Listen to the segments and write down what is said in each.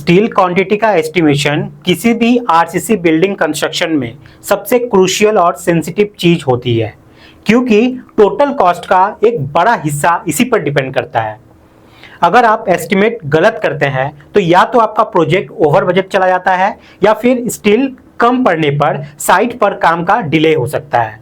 Steel quantity का estimation किसी भी आरसीसी बिल्डिंग कंस्ट्रक्शन में सबसे क्रूशियल और सेंसिटिव चीज होती है, क्योंकि टोटल कॉस्ट का एक बड़ा हिस्सा इसी पर डिपेंड करता है। अगर आप एस्टिमेट गलत करते हैं तो या तो आपका प्रोजेक्ट ओवर बजट चला जाता है या फिर स्टील कम पड़ने पर साइट पर काम का डिले हो सकता है।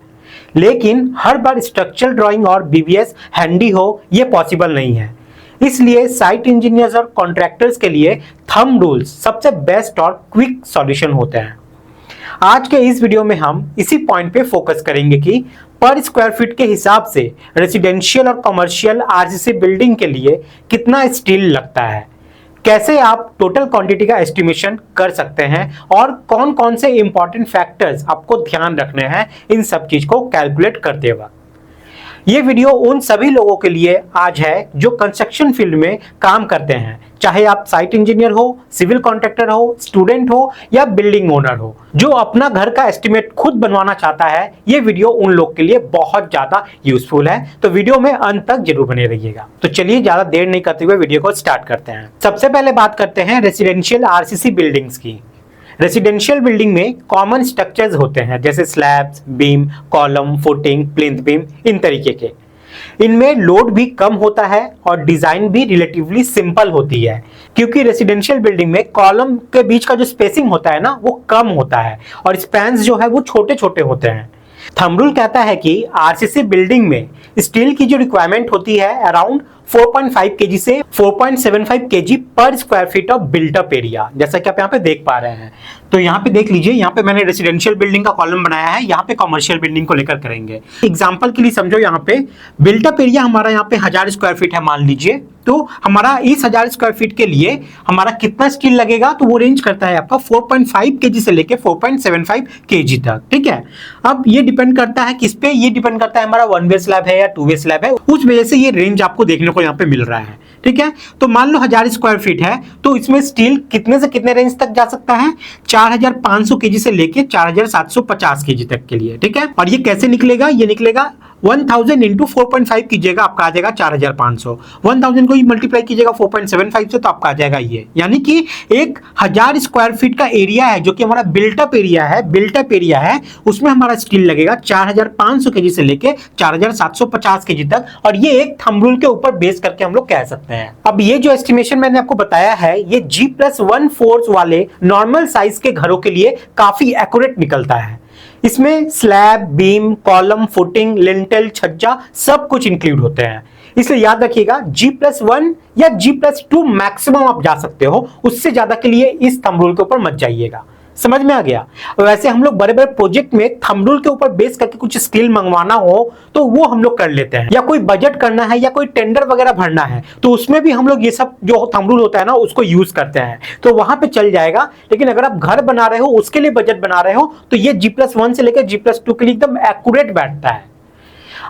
लेकिन हर बार स्ट्रक्चरल ड्राइंग और बीबीएस हैंडी हो ये पॉसिबल नहीं है। इसलिए साइट इंजीनियर्स और कॉन्ट्रैक्टर्स के लिए थंब रूल्स सबसे बेस्ट और क्विक सॉल्यूशन होते हैं। आज के इस वीडियो में हम इसी पॉइंट पे फोकस करेंगे कि पर स्क्वायर फीट के हिसाब से रेसिडेंशियल और कमर्शियल आरसीसी बिल्डिंग के लिए कितना स्टील लगता है, कैसे आप टोटल क्वांटिटी का एस्टिमेशन कर सकते हैं और कौन कौन से इंपॉर्टेंट फैक्टर्स आपको ध्यान रखने हैं इन सब चीज को कैलकुलेट करते वक्त। ये वीडियो उन सभी लोगों के लिए आज है जो कंस्ट्रक्शन फील्ड में काम करते हैं, चाहे आप साइट इंजीनियर हो, सिविल कॉन्ट्रैक्टर हो, स्टूडेंट हो या बिल्डिंग ओनर हो। जो अपना घर का एस्टिमेट खुद बनवाना चाहता है, ये वीडियो उन लोग के लिए बहुत ज्यादा यूजफुल है, तो वीडियो में अंत तक जरूर बने रहिएगा। तो चलिए ज्यादा देर नहीं करते हुए वीडियो को स्टार्ट करते हैं। सबसे पहले बात करते हैं रेसिडेंशियल आरसीसी बिल्डिंग्स की। रेसिडेंशियल बिल्डिंग में कॉमन स्ट्रक्चर्स होते हैं जैसे slabs, beam, column, footing, plinth beam, इन तरीके के। इनमें लोड भी कम होता है और डिजाइन भी रिलेटिवली सिंपल होती है, क्योंकि रेसिडेंशियल बिल्डिंग में कॉलम के बीच का जो स्पेसिंग होता है ना, वो कम होता है और स्पैन्स जो है वो छोटे छोटे होते हैं। थंब रूल कहता है कि आरसीसी बिल्डिंग में स्टील की जो रिक्वायरमेंट होती है अराउंड 4.5 केजी से 4.75 केजी पर square feet of built up area, जैसा कि आप यहाँ पे देख पा रहे हैं। तो यहाँ पे देख लीजिए, यहाँ पे मैंने रेसिडेंशियल बिल्डिंग का कॉलम बनाया है, यहाँ पे कमर्शियल बिल्डिंग को लेकर करेंगे। एग्जांपल के लिए समझो, यहाँ पे बिल्टअप एरिया हमारा यहाँ पे 1000 स्क्वायर फीट है मान लीजिए, तो हमारा इस 1000 स्क्वायर फीट के लिए हमारा कितना स्टील लगेगा, तो वो रेंज करता है आपका 4.5 केजी से लेके 4.75 केजी तक। ठीक है, अब ये डिपेंड करता है किस पे, ये डिपेंड करता है हमारा 1 वे स्लैब है या 2 वे स्लैब है, उस वजह से ये रेंज आपको देखने को यहाँ पे मिल रहा है। ठीक है, तो मान लो 1000 स्क्वायर फीट है, तो इसमें स्टील कितने से कितने रेंज तक जा सकता है, 4500 केजी से लेके 4750 केजी तक के लिए। ठीक है, और ये कैसे निकलेगा, ये निकलेगा 1000 इंटू 4.5 कीजिएगा, आपका आ जाएगा 4500। 1000 को ही मल्टीप्लाई कीजिएगा 4.75 से, तो आपका आ जाएगा ये, यानी कि 1000 स्क्वायर फीट का एरिया है जो कि हमारा बिल्टअप एरिया है, उसमें हमारा स्टील लगेगा 4500 केजी से लेके 4750 केजी तक। और ये एक थंब रूल के ऊपर बेस करके हम लोग कह सकते हैं। अब ये जो एस्टिमेशन मैंने आपको बताया है, ये G+1 फोर्स वाले नॉर्मल साइज के घरों के लिए काफी एक्यूरेट निकलता है। इसमें slab, beam, column, footing, lintel, छज्जा सब कुछ इंक्लूड होते हैं। इसलिए याद रखिएगा, G+1 या G+2 मैक्सिमम आप जा सकते हो, उससे ज्यादा के लिए इस थंब रूल के ऊपर मत जाइएगा। समझ में आ गया। वैसे हम लोग बड़े बड़े प्रोजेक्ट में थंब रूल के ऊपर बेस करके कुछ स्किल मंगवाना हो तो वो हम लोग कर लेते हैं, या कोई बजट करना है या कोई टेंडर वगैरह भरना है तो उसमें भी हम लोग ये सब जो थंब रूल होता है ना उसको यूज करते हैं, तो वहां पे चल जाएगा। लेकिन अगर आप घर बना रहे हो, उसके लिए बजट बना रहे हो, तो ये G+1 से लेकर G+2 के लिए एकदम एक्यूरेट बैठता है।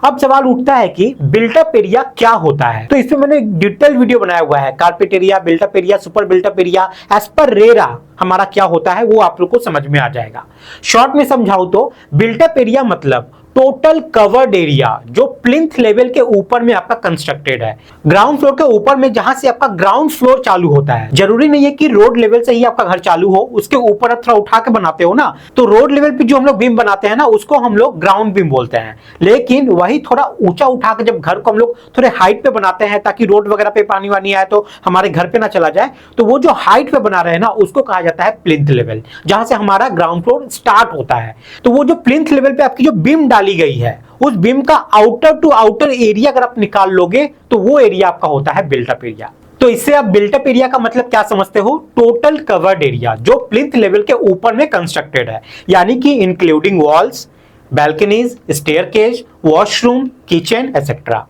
अब सवाल उठता है कि बिल्टअप एरिया क्या होता है, तो इसमें मैंने एक डिटेल वीडियो बनाया हुआ है, carpet area, built up area, super built up area, as पर रेरा हमारा क्या होता है वो आप लोग को समझ में आ जाएगा। शॉर्ट में समझाऊं तो बिल्टअप एरिया मतलब टोटल कवर्ड एरिया जो प्लिंथ लेवल के ऊपर में आपका कंस्ट्रक्टेड है, ग्राउंड फ्लोर के ऊपर में, जहां से आपका ग्राउंड फ्लोर चालू होता है। जरूरी नहीं है कि रोड लेवल से ही आपका घर चालू हो, उसके ऊपर आप थोड़ा उठा के बनाते हो ना, तो रोड लेवल पे जो हम लोग बीम बनाते हैं ना उसको हम लोग ग्राउंड बीम बोलते हैं। लेकिन वही थोड़ा ऊंचा उठा के जब घर को हम लोग थोड़े हाइट पे बनाते हैं ताकि रोड वगैरह पे पानी वानी आए तो हमारे घर पे ना चला जाए, तो वो जो हाइट पे बना रहे हैं ना उसको कहा जाता है प्लिंथ लेवल, जहां से हमारा ग्राउंड फ्लोर स्टार्ट होता है। तो वो जो प्लिंथ लेवल पे आपकी जो बीम डाली गई है, उस बीम का आउटर टू आउटर एरिया अगर आप निकाल लोगे तो वो एरिया आपका होता है बिल्टअप एरिया। तो इससे आप बिल्टअप एरिया का मतलब क्या समझते हो, टोटल कवर्ड एरिया जो प्लिंथ लेवल के ऊपर में कंस्ट्रक्टेड है, यानी कि including walls, balconies, staircase, washroom, kitchen etcetera.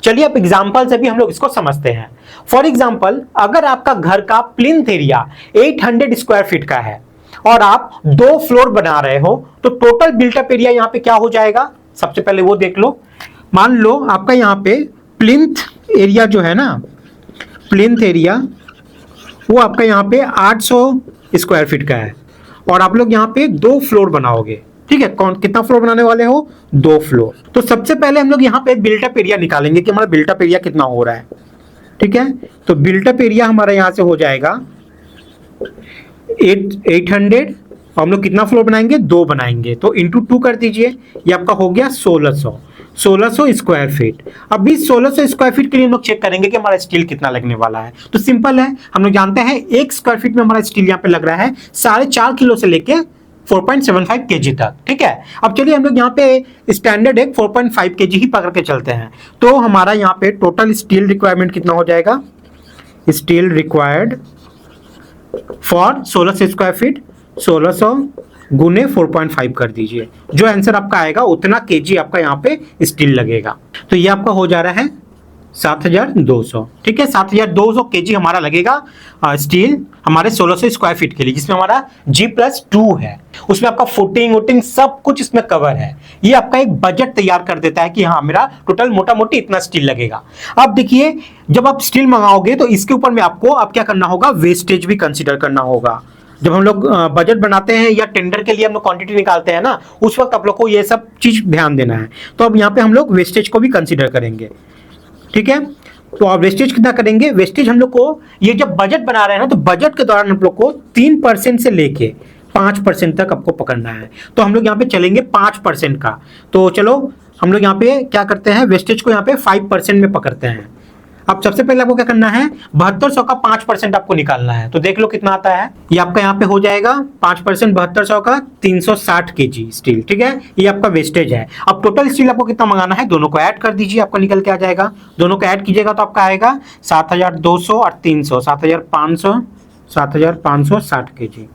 चलिए अब एग्जांपल से भी हम लोग इसको समझते हैं। फॉर एग्जांपल, अगर आपका घर का प्लिंथ एरिया 800 स्क्वायर फीट का है और आप 2 फ्लोर बना रहे हो, तो टोटल बिल्टअप एरिया यहां पे क्या हो जाएगा, सबसे पहले वो देख लो। मान लो आपका यहाँ पे प्लिंथ एरिया जो है ना, प्लिंथ एरिया वो आपका यहाँ पे 800 स्क्वायर फीट का है और आप लोग यहाँ पे 2 फ्लोर बनाओगे। ठीक है, कौन कितना फ्लोर बनाने वाले हो, 2 फ्लोर। तो सबसे पहले हम लोग यहाँ पे बिल्टअप एरिया निकालेंगे कि हमारा बिल्टअप एरिया कितना हो रहा है। ठीक है, तो बिल्टअप एरिया हमारा यहाँ से हो जाएगा 800 और हम लोग कितना फ्लोर बनाएंगे, 2 बनाएंगे, तो इंटू 2 कर दीजिए, ये आपका हो गया 1600 स्क्वायर फीट। अब इस 1600 स्क्वायर फीट के लिए हम लोग चेक करेंगे कि हमारा स्टील कितना लगने वाला है। तो सिंपल है, हम लोग जानते हैं 1 स्क्वायर फीट में हमारा स्टील यहाँ पे लग रहा है 4.5 किलो से लेके 4.75 केजी तक। ठीक है, अब चलिए हम लोग यहाँ पे स्टैंडर्ड एक 4.5 केजी ही पकड़ के चलते हैं। तो हमारा यहाँ पे टोटल स्टील रिक्वायरमेंट कितना हो जाएगा, steel required for 1600 square feet, 1600 गुने 4.5 कर दीजिए, जो आंसर आपका आएगा उतना केजी आपका यहाँ पे स्टील लगेगा। तो ये आपका हो जा रहा है 7200। ठीक है, 7200 केजी हमारा लगेगा स्टील हमारे 1600 स्क्वायर फीट के लिए, जिसमें हमारा G+2 है, उसमें आपका फुटिंग वुटिंग सब कुछ इसमें कवर है। ये आपका एक बजट तैयार कर देता है कि हाँ मेरा टोटल मोटा मोटी इतना स्टील लगेगा। अब देखिए, जब आप स्टील मंगाओगे तो इसके ऊपर में आपको अब क्या करना होगा, वेस्टेज भी कंसिडर करना होगा। जब हम लोग बजट बनाते हैं या टेंडर के लिए हम लोग क्वांटिटी निकालते हैं ना, उस वक्त आप लोग को ये सब चीज ध्यान देना है। तो अब यहाँ पे हम लोग वेस्टेज को भी कंसिडर करेंगे। ठीक है, तो अब वेस्टेज कितना करेंगे, वेस्टेज हम लोग को ये जब बजट बना रहे हैं ना, तो बजट के दौरान हम लोग को 3% से लेके 5% तक आपको पकड़ना है। तो हम लोग यहाँ पे चलेंगे 5% का। तो चलो हम लोग यहाँ पे क्या करते हैं, वेस्टेज को यहाँ पे 5% में पकड़ते हैं। अब सबसे पहले आपको क्या करना है, 7200 का 5% आपको निकालना है। तो देख लो कितना आता है, ये आपका यहाँ पे हो जाएगा 5% 7200 का 360 केजी स्टील। ठीक है, ये आपका वेस्टेज है। अब टोटल स्टील आपको कितना मंगाना है, दोनों को ऐड कर दीजिए, आपको निकल के आ जाएगा। दोनों को ऐड कीजिएगा तो आपका आएगा 7200 और 300 7560 केजी।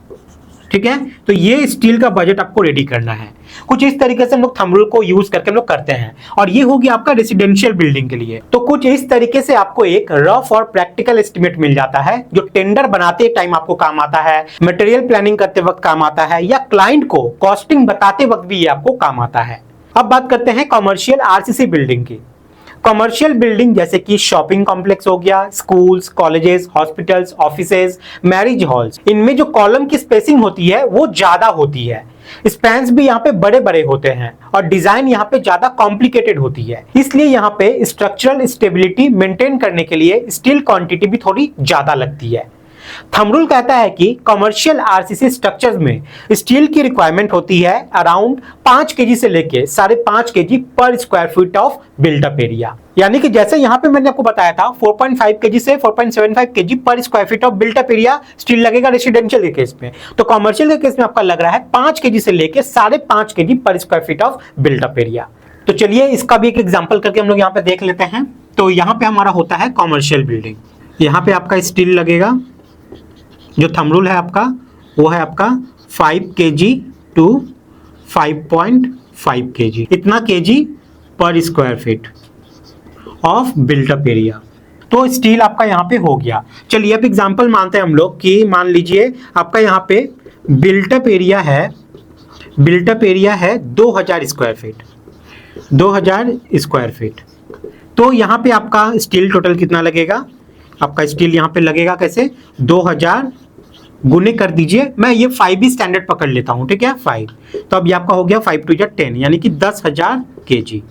ठीक है, तो ये स्टील का बजट आपको रेडी करना है। कुछ इस तरीके से हम लोग थंब रूल को यूज करके हम लोग करते हैं, और ये होगी आपका रेसिडेंशियल बिल्डिंग के लिए। तो कुछ इस तरीके से आपको एक रफ और प्रैक्टिकल एस्टिमेट मिल जाता है, जो टेंडर बनाते टाइम आपको काम आता है, मटेरियल प्लानिंग करते वक्त काम आता है, या क्लाइंट को कॉस्टिंग बताते वक्त भी ये आपको काम आता है। अब बात करते हैं कमर्शियल आरसीसी बिल्डिंग की। कमर्शियल बिल्डिंग जैसे कि शॉपिंग कॉम्प्लेक्स हो गया, schools, colleges, hospitals, offices, marriage halls, इनमें जो कॉलम की स्पेसिंग होती है वो ज्यादा होती है, स्पैन्स भी यहाँ पे बड़े बड़े होते हैं, और डिजाइन यहाँ पे ज्यादा कॉम्प्लिकेटेड होती है। इसलिए यहाँ पे स्ट्रक्चरल स्टेबिलिटी मेंटेन करने के लिए स्टील क्वांटिटी भी थोड़ी ज्यादा लगती है। थंब रूल कहता है कि कमर्शियल आरसीसी स्ट्रक्चर्स में स्टील की रिक्वायरमेंट होती है अराउंड 5 केजी से लेके 5.5 केजी पर square feet of built up area. यानी कि जैसे यहाँ पे मैंने आपको बताया था 4.5 केजी से 4.75 केजी पर square feet of built up area steel लगेगा रेसिडेंशियल के केस में, तो कमर्शियल के केस में आपका लग रहा है 5 केजी से लेके 5.5 केजी पर square feet of built up area. तो चलिए इसका भी एक एग्जाम्पल करके हम लोग यहाँ पे देख लेते हैं। तो यहाँ पे हमारा होता है कमर्शियल बिल्डिंग, यहाँ पे आपका स्टील लगेगा, जो थंब रूल है आपका वो है आपका 5 केजी टू 5.5 केजी, इतना केजी पर square feet of built up area. तो स्टील आपका यहाँ पे हो गया। चलिए अब एग्जांपल मानते हैं हम लोग कि मान लीजिए आपका यहाँ पे बिल्टअप एरिया है 2000 स्क्वायर फीट, 2000 स्क्वायर फीट। तो यहाँ पे आपका स्टील टोटल कितना लगेगा, आपका स्टील यहाँ पे लगेगा कैसे, 2000 गुने कर दीजिए, मैं ये 5 भी स्टैंडर्ड पकड़ लेता हूँ। ठीक है, 5, तो अब ये आपका हो गया 5 टू 10, यानी कि 10,000 केजी,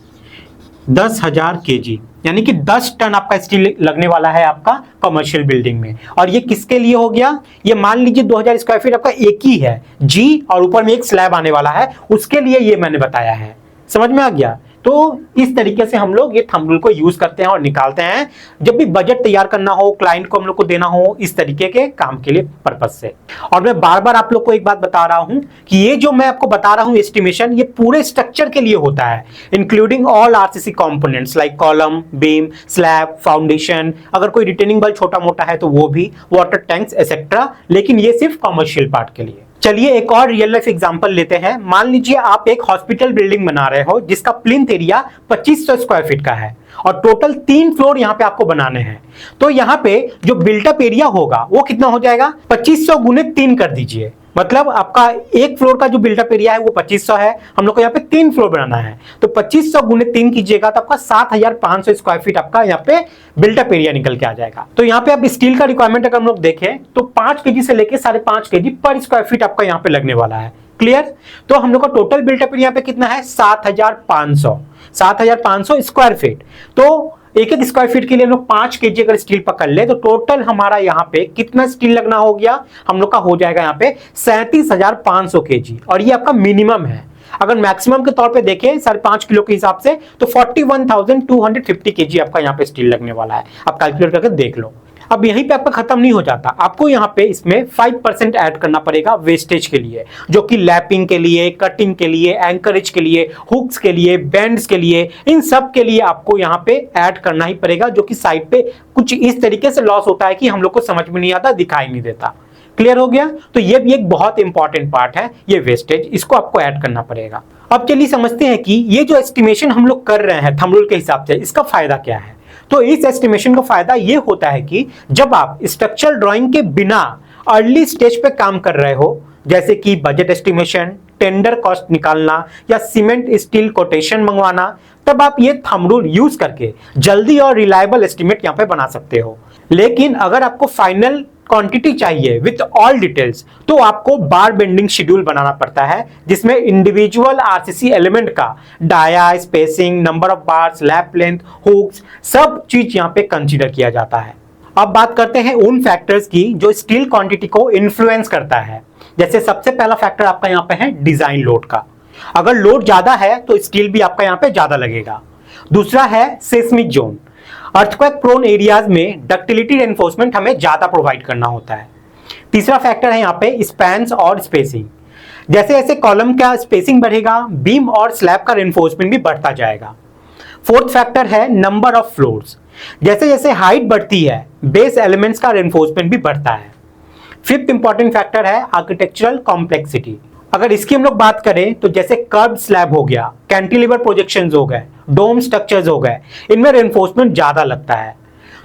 10,000 केजी, यानी कि 10 टन आपका स्टील लगने वाला है आपका कमर्शियल बिल्डिंग में। और ये किसके लिए हो गया, ये मान लीजिए 2000 स्क्वायर फीट आपका एक ही है जी, और ऊपर में एक स्लैब आने वाला है, उसके लिए ये मैंने बताया है। समझ में आ गया। तो इस तरीके से हम लोग ये थंब रूल को यूज करते हैं और निकालते हैं जब भी बजट तैयार करना हो, क्लाइंट को हम लोग को देना हो, इस तरीके के काम के लिए पर्पस से। और मैं बार बार आप लोग को एक बात बता रहा हूं कि ये जो मैं आपको बता रहा हूं एस्टिमेशन, ये पूरे स्ट्रक्चर के लिए होता है, including all RCC components like column, beam, slab, foundation, अगर कोई रिटेनिंग वॉल छोटा मोटा है तो वो भी, वाटर टैंक्स एक्सेट्रा, लेकिन ये सिर्फ कमर्शियल पार्ट के लिए। चलिए एक और रियल लाइफ एग्जांपल लेते हैं। मान लीजिए आप एक हॉस्पिटल बिल्डिंग बना रहे हो जिसका प्लिंथ एरिया 2500 स्क्वायर फीट का है, और टोटल 3 फ्लोर यहाँ पे आपको बनाने हैं। तो यहाँ पे जो बिल्टअप एरिया होगा वो कितना हो जाएगा, 2500 गुने 3 कर दीजिए, मतलब आपका एक फ्लोर का जो बिल्टअप एरिया है वो 2500 है, हम लोग को यहाँ पे 3 फ्लोर बनाना है, तो 2500 गुने 3 कीजिएगा तो आपका 7500 स्क्वायर फीट आपका यहाँ पे बिल्टअप एरिया निकल के आ जाएगा। तो यहाँ पे आप स्टील का रिक्वायरमेंट अगर हम लोग देखें तो 5 केजी से लेके 5.5 केजी पर स्क्वायर फीट आपका यहाँ पे लगने वाला है। क्लियर। तो हम लोग का टोटल बिल्टअप एरिया पे कितना है, 7500 स्क्वायर फीट। तो एक एक स्क्वायर फीट के लिए हम लोग 5 केजी अगर स्टील पकड़ ले तो टोटल हमारा यहाँ पे कितना स्टील लगना हो गया, हम लोग का हो जाएगा यहाँ पे 37,500 केजी। और ये आपका मिनिमम है। अगर मैक्सिमम के तौर पे देखें 5.5 किलो के हिसाब से तो 41,250 केजी आपका यहाँ पे स्टील लगने वाला है। आप कैलकुलेट करके देख लो। अब यहीं पे आपका खत्म नहीं हो जाता, आपको यहाँ पे इसमें 5% ऐड करना पड़ेगा वेस्टेज के लिए, जो कि लैपिंग के लिए, कटिंग के लिए, एंकरेज के लिए, हुक्स के लिए, बेंड्स के लिए, इन सब के लिए आपको यहाँ पे ऐड करना ही पड़ेगा, जो कि साइड पे कुछ इस तरीके से लॉस होता है कि हम लोग को समझ में नहीं आता, दिखाई नहीं देता। क्लियर हो गया? तो ये भी एक बहुत इंपॉर्टेंट पार्ट है, ये वेस्टेज, इसको आपको ऐड करना पड़ेगा। अब चलिए समझते हैं कि ये जो एस्टिमेशन हम लोग कर रहे हैं थंब रूल के हिसाब से, इसका फायदा क्या है। तो इस एस्टिमेशन का फायदा ये होता है कि जब आप स्ट्रक्चरल ड्राइंग के बिना अर्ली स्टेज पे काम कर रहे हो, जैसे कि बजट एस्टिमेशन, टेंडर कॉस्ट निकालना या सीमेंट स्टील कोटेशन मंगवाना, तब आप ये थंब रूल यूज करके जल्दी और रिलायबल एस्टिमेट यहाँ पे बना सकते हो। लेकिन अगर आपको फाइनल क्वांटिटी चाहिए विथ ऑल डिटेल्स तो आपको बार बेंडिंग शेड्यूल बनाना पड़ता है, जिसमें इंडिविजुअल आरसीसी एलिमेंट का dia, spacing, number of bars, lap length, hooks, सब चीज यहाँ पे कंसीडर किया जाता है। अब बात करते हैं उन फैक्टर्स की जो स्टील क्वांटिटी को इन्फ्लुएंस करता है। जैसे सबसे पहला फैक्टर आपका यहाँ पे है डिजाइन लोड का। अगर लोड ज्यादा है तो स्टील भी आपका यहाँ पे ज्यादा लगेगा। दूसरा है seismic zone. Earthquake prone areas में डक्टिलिटी रेनफोर्समेंट हमें ज्यादा प्रोवाइड करना होता है। तीसरा फैक्टर है यहाँ पे स्पैन्स और स्पेसिंग। जैसे जैसे कॉलम का स्पेसिंग बढ़ेगा, बीम और स्लैब का रेनफोर्समेंट भी बढ़ता जाएगा। फोर्थ फैक्टर है नंबर ऑफ फ्लोर्स। जैसे जैसे हाइट बढ़ती है, बेस एलिमेंट्स का रेनफोर्समेंट भी बढ़ता है। फिफ्थ इंपॉर्टेंट फैक्टर है आर्किटेक्चरल कॉम्प्लेक्सिटी। अगर इसकी हम लोग बात करें तो जैसे कर्व स्लैब हो गया, कैंटिलीवर प्रोजेक्शंस हो गए, डोम स्ट्रक्चर्स हो गए, इनमें रेनफोर्समेंट ज्यादा लगता है।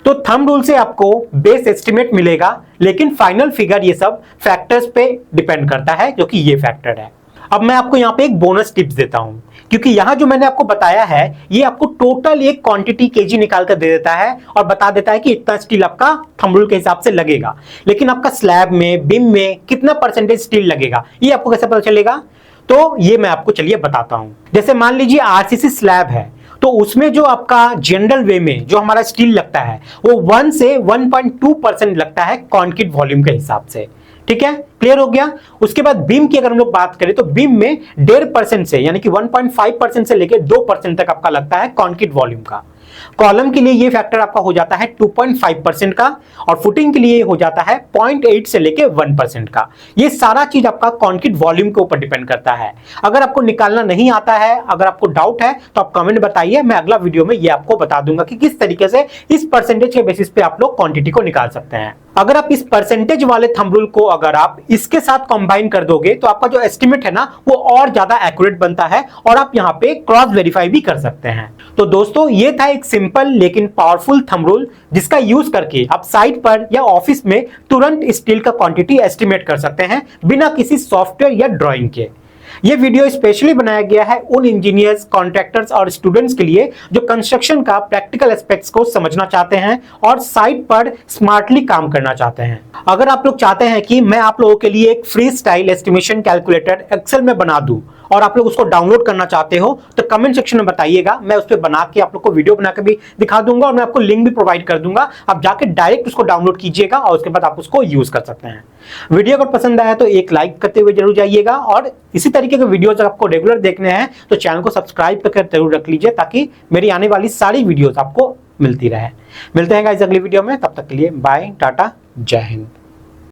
तो थंब रूल से आपको बेस एस्टिमेट मिलेगा, लेकिन फाइनल फिगर ये सब फैक्टर्स पे डिपेंड करता है, जो कि ये फैक्टर है। अब मैं आपको यहाँ पे एक बोनस टिप्स देता हूं, क्योंकि यहाँ जो मैंने आपको बताया है ये आपको टोटल एक क्वांटिटी केजी निकाल कर दे देता है और बता देता है कि इतना स्टील आपका थंब रूल के हिसाब से लगेगा, लेकिन आपका स्लैब में, बीम में कितना परसेंटेज स्टील लगेगा ये आपको कैसे पता चलेगा? तो ये मैं आपको चलिए बताता हूं। जैसे मान लीजिए आरसीसी स्लैब है, तो उसमें जो आपका जनरल वे में जो हमारा स्टील लगता है वो 1 से 1.2% लगता है कंक्रीट वॉल्यूम के हिसाब से। ठीक है, क्लियर हो गया? उसके बाद बीम की अगर हम लोग बात करें तो बीम में 1.5% से यानी कि 1.5% से लेकर 2% तक आपका लगता है कंक्रीट वॉल्यूम का। कॉलम के लिए ये फैक्टर आपका हो जाता है 2.5% का, और फुटिंग के लिए हो जाता है 0.8 से लेके 1% का। ये सारा चीज आपका कंक्रीट वॉल्यूम के ऊपर डिपेंड करता है। अगर आपको निकालना नहीं आता है, अगर आपको डाउट है तो आप कमेंट बताइए, मैं अगला वीडियो में ये आपको बता दूंगा कि किस तरीके से इस परसेंटेज के बेसिस पे आप लोग क्वांटिटी को निकाल सकते हैं। अगर आप इस परसेंटेज वाले थंब रूल को अगर आप इसके साथ कंबाइन कर दोगे तो आपका जो एस्टिमेट है ना वो और ज्यादा एक्यूरेट बनता है, और आप यहाँ पे क्रॉस वेरीफाई भी कर सकते हैं। तो दोस्तों ये था एक सिंपल लेकिन पावरफुल थंब रूल, जिसका यूज करके आप साइट पर या ऑफिस में तुरंत स्टील का क्वांटिटी एस्टिमेट कर सकते हैं बिना किसी सॉफ्टवेयर या ड्राइंग के। ये वीडियो स्पेशली बनाया गया है उन इंजीनियर्स, कॉन्ट्रैक्टर्स और स्टूडेंट्स के लिए जो कंस्ट्रक्शन का प्रैक्टिकल एस्पेक्ट्स को समझना चाहते हैं और साइट पर स्मार्टली काम करना चाहते हैं। अगर आप लोग चाहते हैं कि मैं आप लोगों के लिए एक free style estimation calculator Excel में बना दूं और आप लोग उसको डाउनलोड करना चाहते हो तो कमेंट सेक्शन में बताइएगा, मैं उस पर बना के आप लोग को वीडियो बना के भी दिखा दूंगा, और मैं आपको लिंक भी प्रोवाइड कर दूंगा। आप जाके डायरेक्ट उसको डाउनलोड कीजिएगा और उसके बाद आप उसको यूज कर सकते हैं। वीडियो अगर पसंद आया तो एक लाइक करते हुए जरूर जाइएगा, और इसी तरीके के वीडियोज आपको रेगुलर देखने हैं तो चैनल को सब्सक्राइब करके जरूर रख लीजिए, ताकि मेरी आने वाली सारी वीडियोज आपको मिलती रहे। मिलते हैं गाइस अगली वीडियो में, तब तक के लिए बाय, टाटा, जय हिंद।